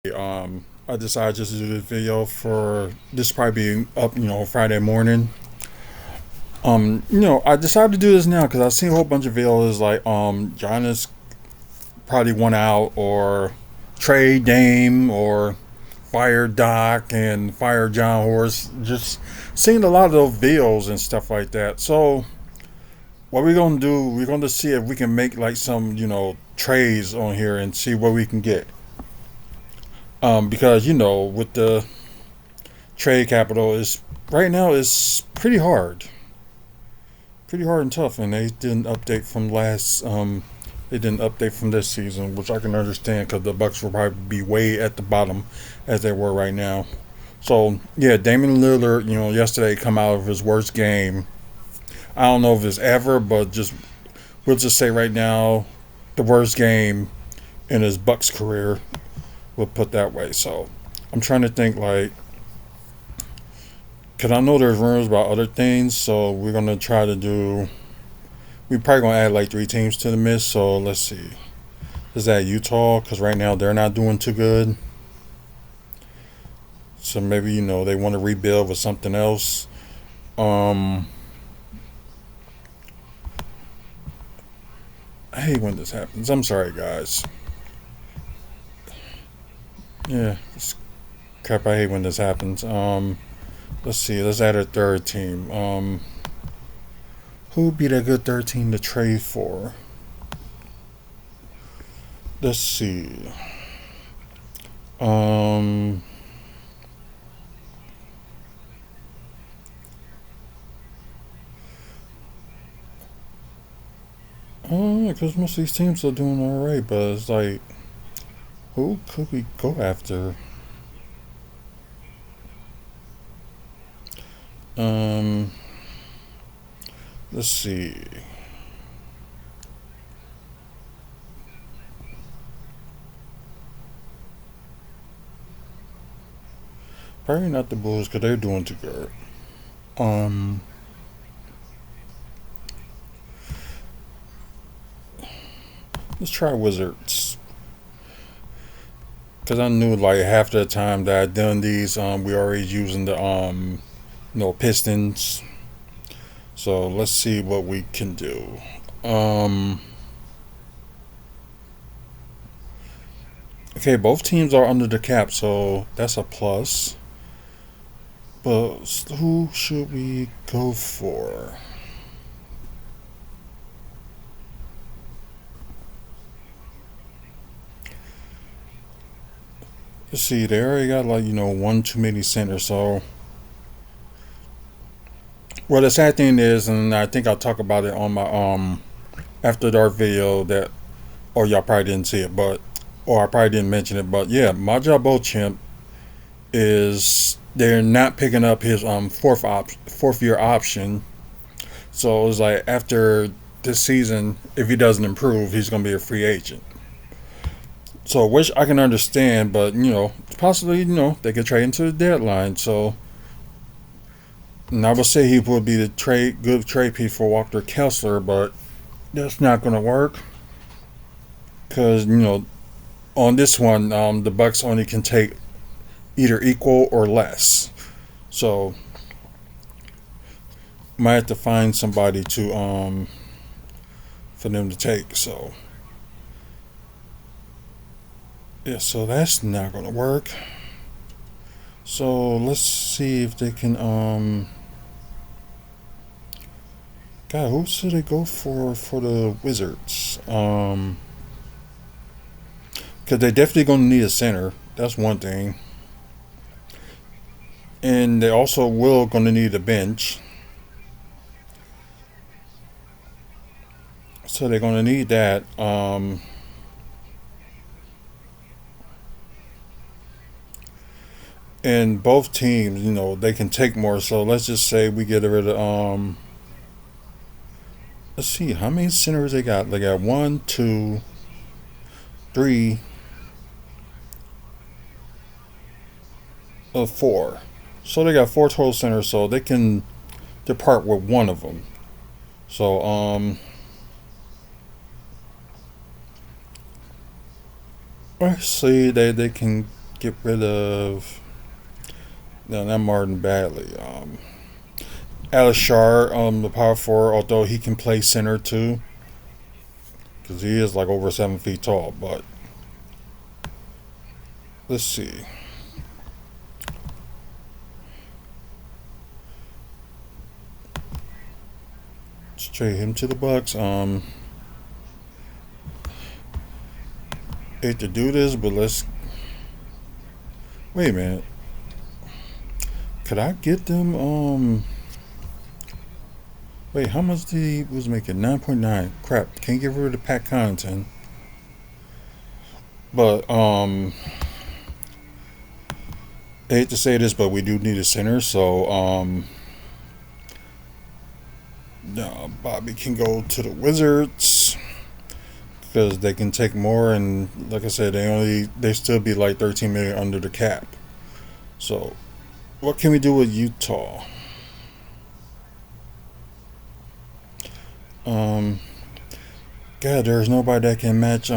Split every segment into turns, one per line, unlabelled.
I decided just to do this video for this probably be up, Friday morning. I decided to do this now because I've seen a whole bunch of videos like Giannis probably won out or trade Dame or fire Doc and fire John Horst. Just seeing a lot of those videos and stuff like that. So what we're gonna do, we're gonna see if we can make like some, trades on here and see what we can get. Because with the trade capital is right now is pretty hard and tough, and they didn't update from they didn't update from this season, which I can understand because the Bucks will probably be way at the bottom as they were right now. So yeah, Damian Lillard, yesterday come out of his worst game. I don't know if it's ever, but just we'll just say right now, the worst game in his Bucks career. We'll put that way. So I'm trying to think like, cause I know there's rumors about other things. So we're gonna try to do. We probably gonna add like 3 teams to the mix. So let's see. Is that Utah? Cause right now they're not doing too good. So maybe they want to rebuild with something else. Um, I hate when this happens. I'm sorry, guys. Yeah, it's crap. I hate when this happens. Let's see. Let's add a third team. Who would be that good third team to trade for? Let's see. Um, because most of these teams are doing all right, but it's like, who could we go after? Um, let's see. Probably not the Bulls because they're doing too good. Um, let's try Wizards because I knew like half the time that I'd done these, we already using the Pistons. So let's see what we can do. Um, okay, both teams are under the cap, so that's a plus. But who should we go for? Let's see, they already got like, one too many centers, so well the sad thing is, and I think I'll talk about it on my after dark video that or y'all probably didn't see it, but or I probably didn't mention it, but yeah, my job Beauchamp is they're not picking up his fourth year option. So it's like after this season, if he doesn't improve, he's gonna be a free agent. So which I can understand, but possibly they could trade into the deadline. So and I would say he would be the good trade piece for Walker Kessler, but that's not gonna work because on this one, the Bucks only can take either equal or less. So might have to find somebody to for them to take. So yeah, so that's not gonna work. So let's see if they can God, who should they go for the Wizards? Because they definitely gonna need a center. That's one thing. And they also will gonna need a bench. So they're gonna need that. And both teams, they can take more. So let's just say we get rid of let's see how many centers they got. They got one, two, three, four. So they got four total centers. So they can depart with one of them. So let's see they can get rid of no, not Martin Bagley. Alex Shar, the power forward, although he can play center too, because he is like over 7 feet tall. But let's see. Let's trade him to the Bucks. Hate to do this, but let's wait a minute. Could I get them? Wait, how much did he was making? 9.9. Crap, can't get rid of Pat Connaughton. But I hate to say this, but we do need a center. So no, Bobby can go to the Wizards because they can take more, and like I said, they still be like 13 million under the cap. So what can we do with Utah? God, there's nobody that can match.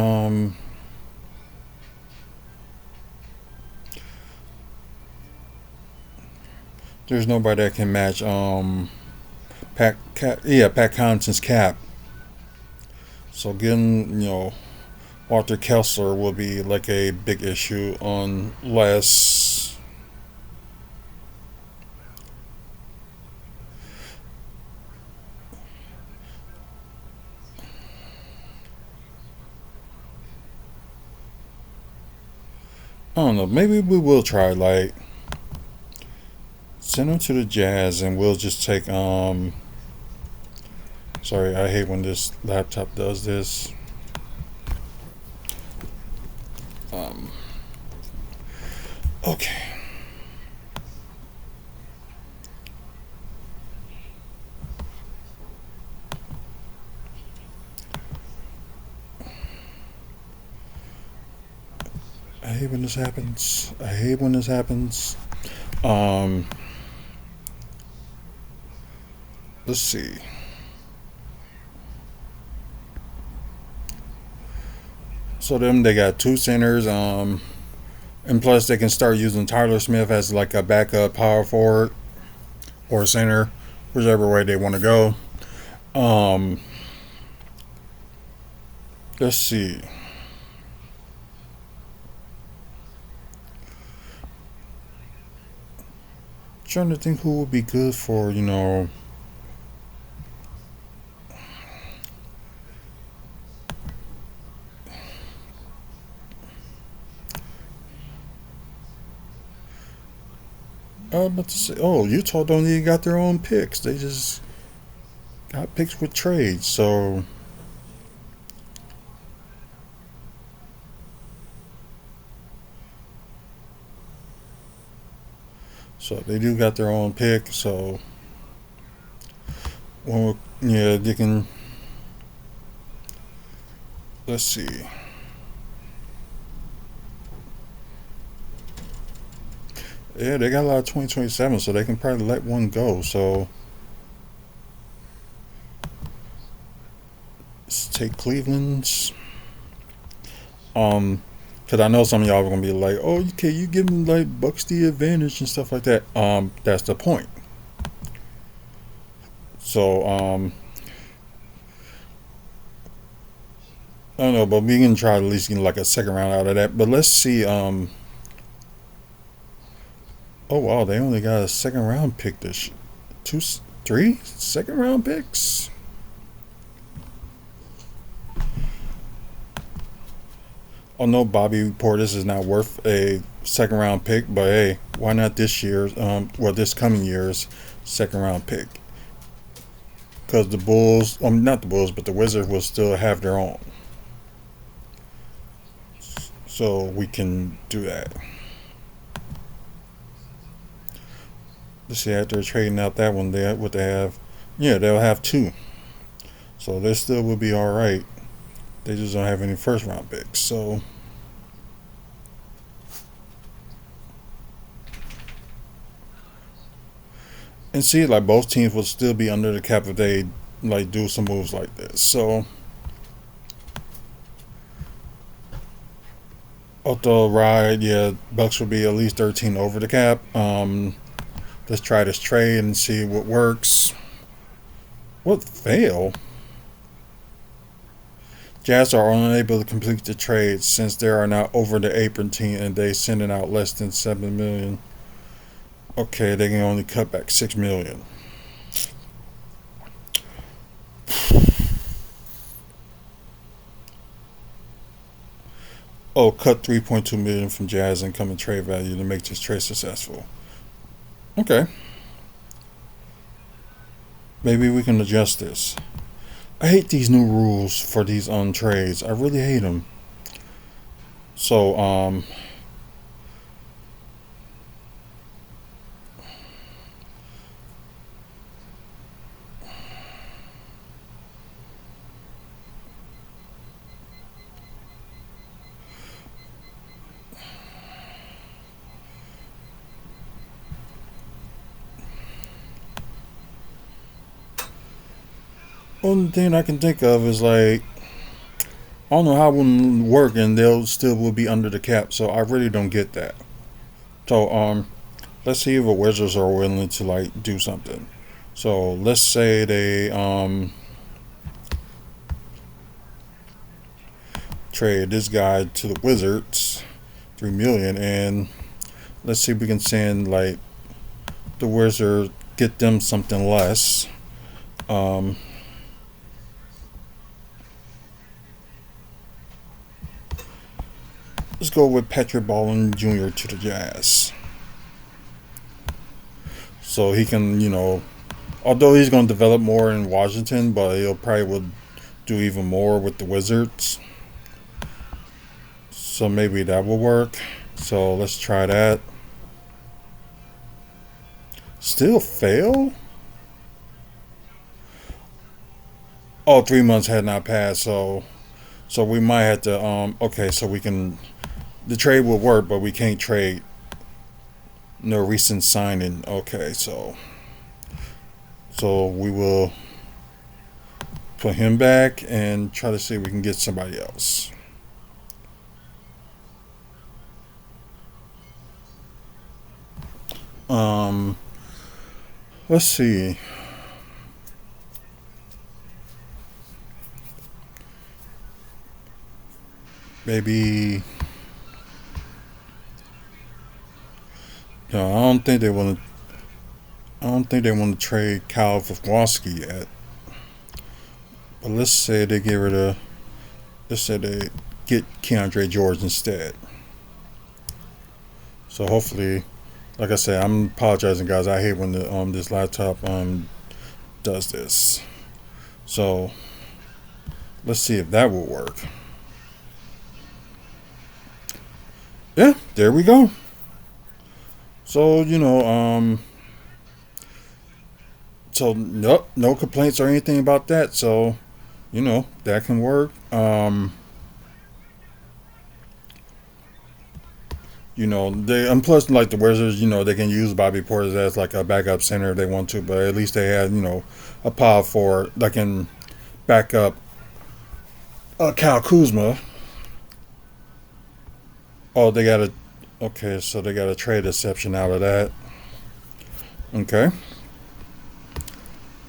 There's nobody that can match. Pat Connaughton's cap. So getting Walter Kessler will be like a big issue unless I don't know. Maybe we will try like send him to the Jazz, and we'll just take Sorry, I hate when this laptop does this. Okay. I hate when this happens. I hate when this happens. Let's see. So them they got two centers, and plus they can start using Tyler Smith as like a backup power forward or center, whichever way they want to go. Let's see. Trying to think who would be good for about to say, Utah don't even got their own picks. They just got picks with trades. So they do got their own pick. So they can. Let's see. Yeah, they got a lot of 2027, so they can probably let one go. So let's take Cleveland's. Because I know some of y'all are gonna be like, "Oh, okay, you give them like Bucks the advantage and stuff like that." That's the point. So I don't know, but we can try to at least get like a second round out of that. But let's see. Oh wow, they only got a second round pick this 3 second round picks. Oh no, Bobby Portis is not worth a second round pick, but hey, why not this year's this coming year's second round pick? Because the Bulls, not the Bulls, but the Wizards will still have their own. So we can do that. Let's see, after trading out that one, they have? Yeah, they'll have 2. So they still will be alright. They just don't have any first round picks. So and see, like both teams will still be under the cap if they like do some moves like this. So Auto ride, yeah, Bucks will be at least 13 over the cap. Let's try this trade and see what works. What fail? Jazz are unable to complete the trade since they are now over the apron team and they sending out less than 7 million. Okay, they can only cut back 6 million. Oh, cut 3.2 million from Jazz incoming trade value to make this trade successful. Okay, maybe we can adjust this. I hate these new rules for these trades. I really hate them. So only thing I can think of is like I don't know how it wouldn't work and they'll still will be under the cap. So I really don't get that. So let's see if the Wizards are willing to like do something. So let's say they trade this guy to the Wizards, 3 million, and let's see if we can send like the Wizards get them something less. Um, let's go with Patrick Baldwin Jr. to the Jazz, so he can although he's going to develop more in Washington, but he'll probably would do even more with the Wizards. So maybe that will work. So let's try that. Still fail? Oh, 3 months had not passed, so we might have to okay, so we can the trade will work, but we can't trade no recent signing. Okay, so we will put him back and try to see if we can get somebody else. Um, let's see. Maybe no. I don't think they want to. I don't think they want to trade Kyle Vavosky yet. But let's say they get rid of. Let's say they get Keandre George instead. So hopefully, like I said, I'm apologizing, guys. I hate when the this laptop does this. So let's see if that will work. Yeah, there we go. So so nope, no complaints or anything about that. So that can work. They and plus like the Wizards, they can use Bobby Portis as like a backup center if they want to, but at least they have a power forward that can back up Kyle Kuzma. Oh, they got a okay, so they got a trade exception out of that. Okay.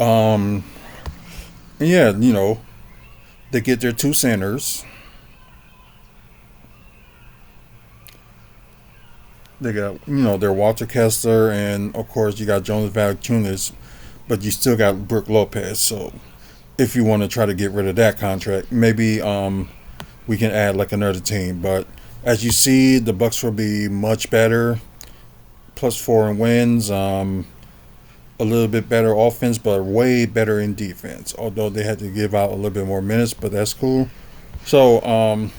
Um. Yeah, they get their two centers. They got their Walter Kessler, and of course you got Jonas Valanciunas, but you still got Brook Lopez. So if you want to try to get rid of that contract, maybe we can add like another team. But as you see, the Bucks will be much better, +4 in wins. A little bit better offense, but way better in defense. Although they had to give out a little bit more minutes, but that's cool. So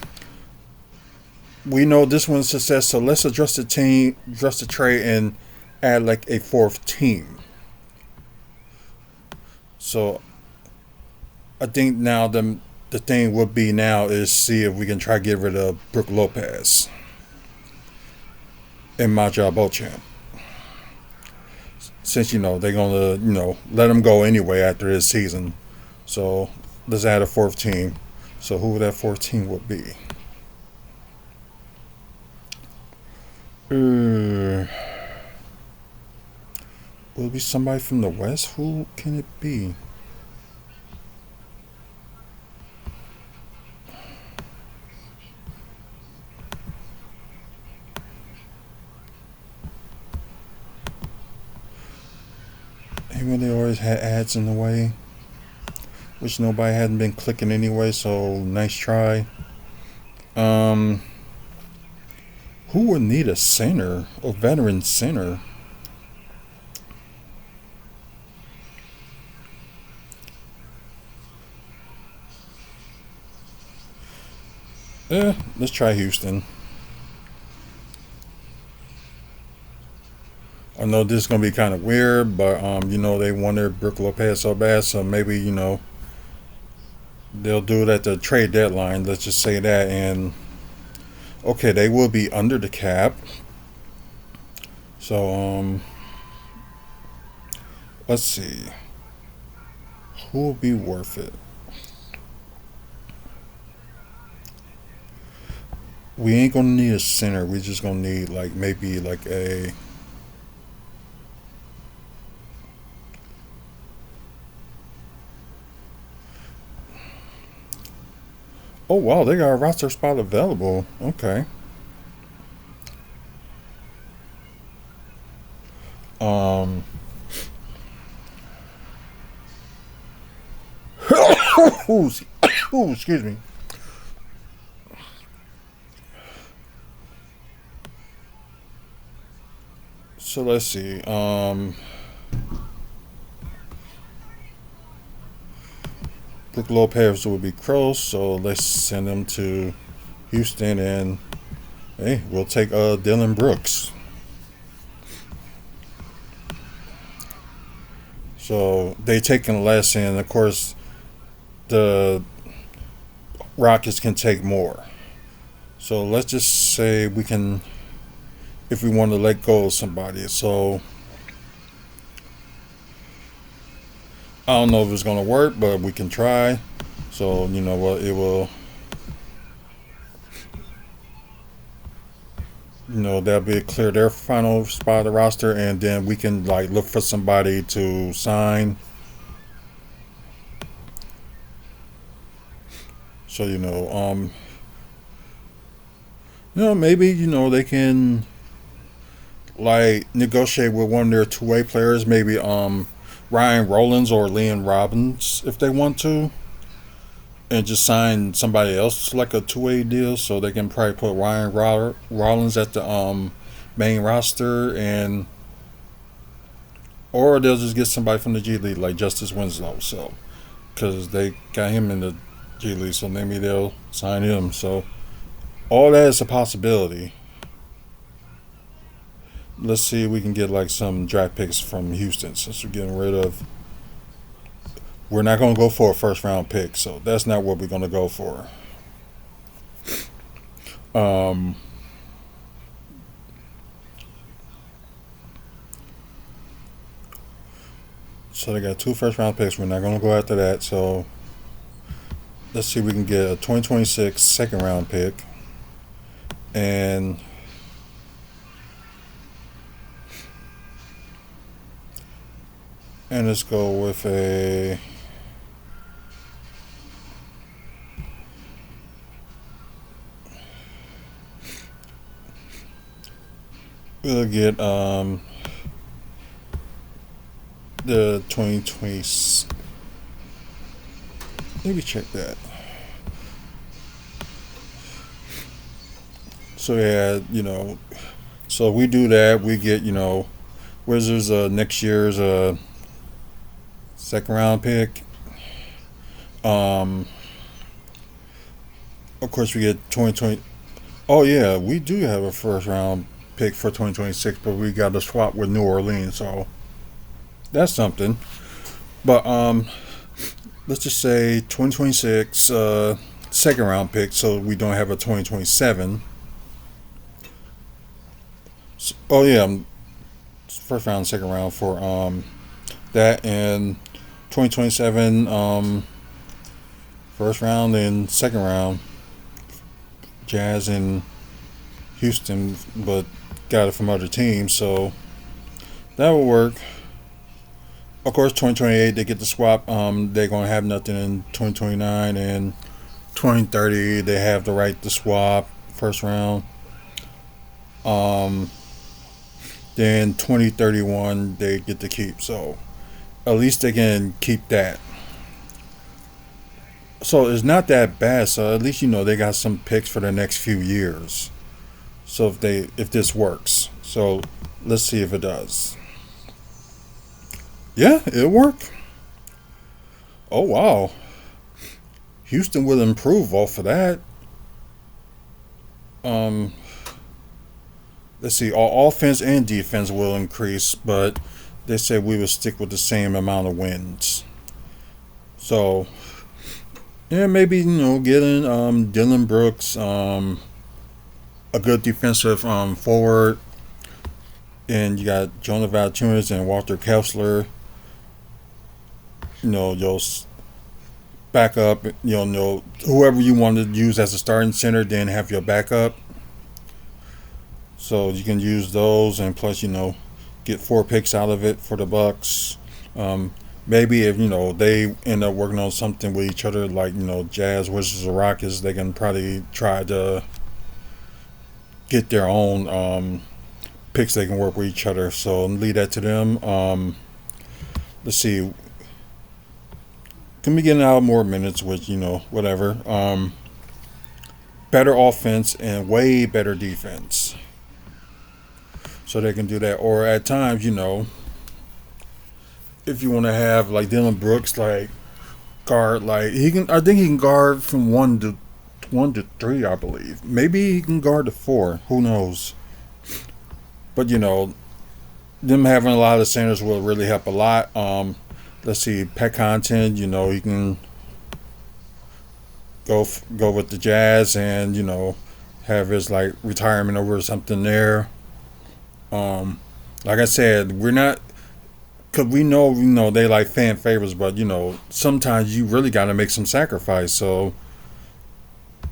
we know this one's a success. So let's address the team, address the trade, and add like a fourth team. So I think now the thing would be now is see if we can try to get rid of Brook Lopez and Maja Beauchamp. Since they're gonna let him go anyway after this season, so let's add a fourth team. So who that fourth team would be? Will it be somebody from the West? Who can it be? Even they always had ads in the way, which nobody hadn't been clicking anyway, so nice try. Who would need a center, a veteran center? Let's try Houston. I know this is gonna be kind of weird, but they wanted Brook Lopez so bad, so maybe they'll do it at the trade deadline. Let's just say that, and okay, they will be under the cap. So let's see, who will be worth it? We ain't gonna need a center. We just gonna need maybe a. Oh wow, they got a roster spot available. Okay. Um. Ooh, excuse me. So let's see. Brook Lopez will be close, so let's send him to Houston, and hey, we'll take Dylan Brooks. So they taking less, and of course the Rockets can take more. So let's just say we can, if we want to let go of somebody. So I don't know if it's going to work, but we can try. So you know what, it will. That'll be clear their final spot of the roster, and then we can look for somebody to sign. So maybe they can negotiate with one of their two-way players, maybe Ryan Rollins or Leon Robbins if they want to, and just sign somebody else like a two-way deal, so they can probably put Ryan Rollins at the main roster, and or they'll just get somebody from the G League like Justice Winslow, so because they got him in the G League, so maybe they'll sign him. So all that is a possibility. Let's see if we can get some draft picks from Houston, since we're getting rid of. We're not going to go for a first round pick, so that's not what we're going to go for. So they got 2 first round picks. We're not going to go after that. So let's see if we can get a 2026 second round pick. And let's go with a. We'll get the 2020. Let me check that. So yeah, so if we do that, we get Wizards next year's second round pick. Of course we get 2020. Oh yeah, we do have a first round pick for 2026, but we got to swap with New Orleans, so that's something. But let's just say 2026 second round pick, so we don't have a 2027. So, oh yeah, first round, second round for that, and 2027 first round and second round Jazz and Houston, but got it from other teams, so that will work. Of course, 2028 they get the swap. They're gonna have nothing in 2029 and 2030. They have the right to swap first round. Um, then 2031 they get to keep. So at least they can keep that. So it's not that bad. So at least they got some picks for the next few years. So if this works, so let's see if it does. Yeah, it'll work. Oh wow, Houston will improve off of that. Um, let's see, all offense and defense will increase, but they said we will stick with the same amount of wins. So yeah, maybe getting Dylan Brooks, a good defensive forward, and you got Jonah Valanciunas and Walter Kessler. Just back up. Whoever you want to use as a starting center, then have your backup. So you can use those, and plus get 4 picks out of it for the Bucks. Maybe if they end up working on something with each other, like Jazz versus the Rockets, they can probably try to get their own picks they can work with each other. So leave that to them. Let's see. Can be getting out more minutes with whatever. Better offense and way better defense. So they can do that. Or at times, if you want to have like Dylan Brooks, like guard, like he can. I think he can guard from 1 to 3, I believe. Maybe he can guard to 4. Who knows? But them having a lot of centers will really help a lot. Let's see, Pet Content. He can go with the Jazz and have his like retirement over something there. Like I said, we're not, because we know they like fan favorites, but sometimes you really got to make some sacrifice. So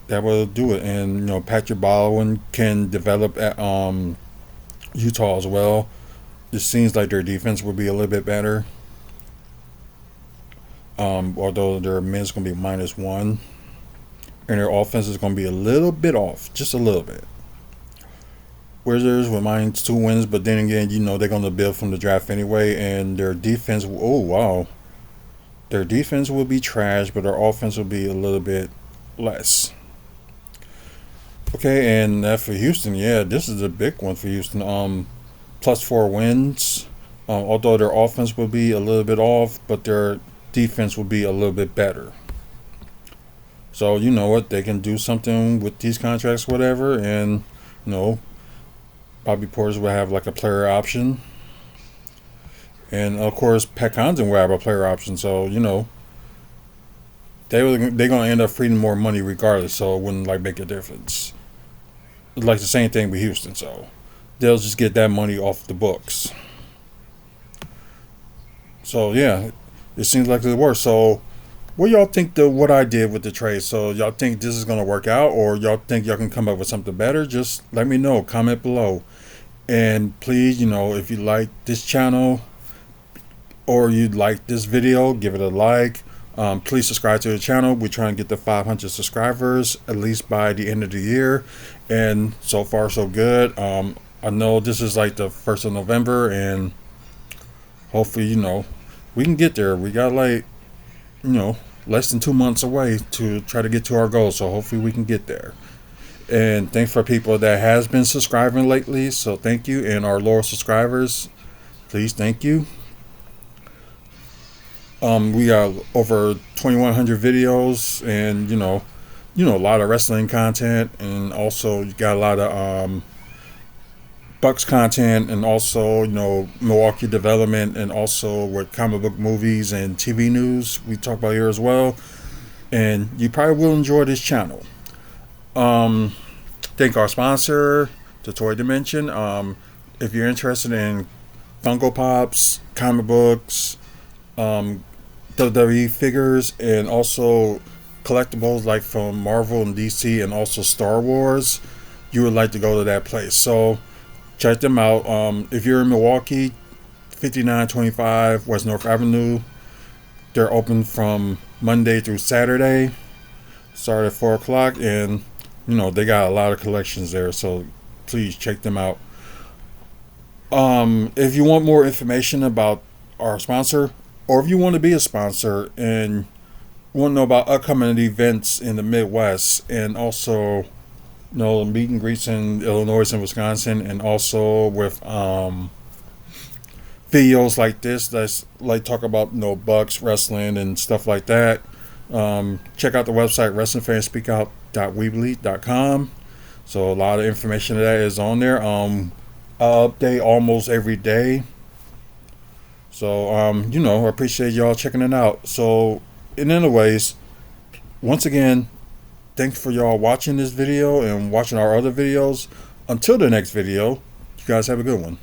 that will do it. And Patrick Baldwin can develop at Utah as well. It seems like their defense will be a little bit better. Although their minutes going to be -1, and their offense is going to be a little bit off, just a little bit. Wizards with -2 wins, but then again, they're going to build from the draft anyway, and their defense. Oh wow, their defense will be trash, but their offense will be a little bit less. Okay, and that for Houston, yeah, this is a big one for Houston. +4 wins. Although their offense will be a little bit off, but their defense will be a little bit better. So you know what, they can do something with these contracts, whatever, and Bobby Portis will have like a player option, and of course Pat Connaughton will have a player option. So they're gonna end up freeing more money regardless. So it wouldn't like make a difference. It's like the same thing with Houston. So they'll just get that money off the books. So yeah, it seems like it works. So what y'all think what I did with the trade? So y'all think this is gonna work out, or y'all think y'all can come up with something better? Just let me know. Comment below. And please, if you like this channel or you like this video, give it a like. Please subscribe to the channel. We're trying to get to 500 subscribers at least by the end of the year, and so far so good. I know this is like the 1st of November, and hopefully we can get there. We got like less than 2 months away to try to get to our goal, so hopefully we can get there. And thanks for people that has been subscribing lately, so thank you. And our loyal subscribers, please, thank you. We got over 2,100 videos, and a lot of wrestling content, and also you got a lot of Bucks content, and also Milwaukee development, and also with comic book movies and TV news we talk about here as well. And you probably will enjoy this channel. Thank our sponsor, the Toy Dimension. If you're interested in Funko Pops, comic books, WWE figures, and also collectibles like from Marvel and DC, and also Star Wars, you would like to go to that place. So check them out. If you're in Milwaukee, 5925 West North Avenue, they're open from Monday through Saturday, start at 4 o'clock, and they got a lot of collections there, so please check them out. If you want more information about our sponsor, or if you want to be a sponsor and want to know about upcoming events in the Midwest, and also meet and greets in Illinois and Wisconsin, and also with videos like this that's like talk about Bucks wrestling and stuff like that, check out the website wrestlingfanspeakout.weebly.com. So a lot of information of that is on there. I update almost every day. So I appreciate y'all checking it out. So anyways, once again, thanks for y'all watching this video and watching our other videos. Until the next video, you guys have a good one.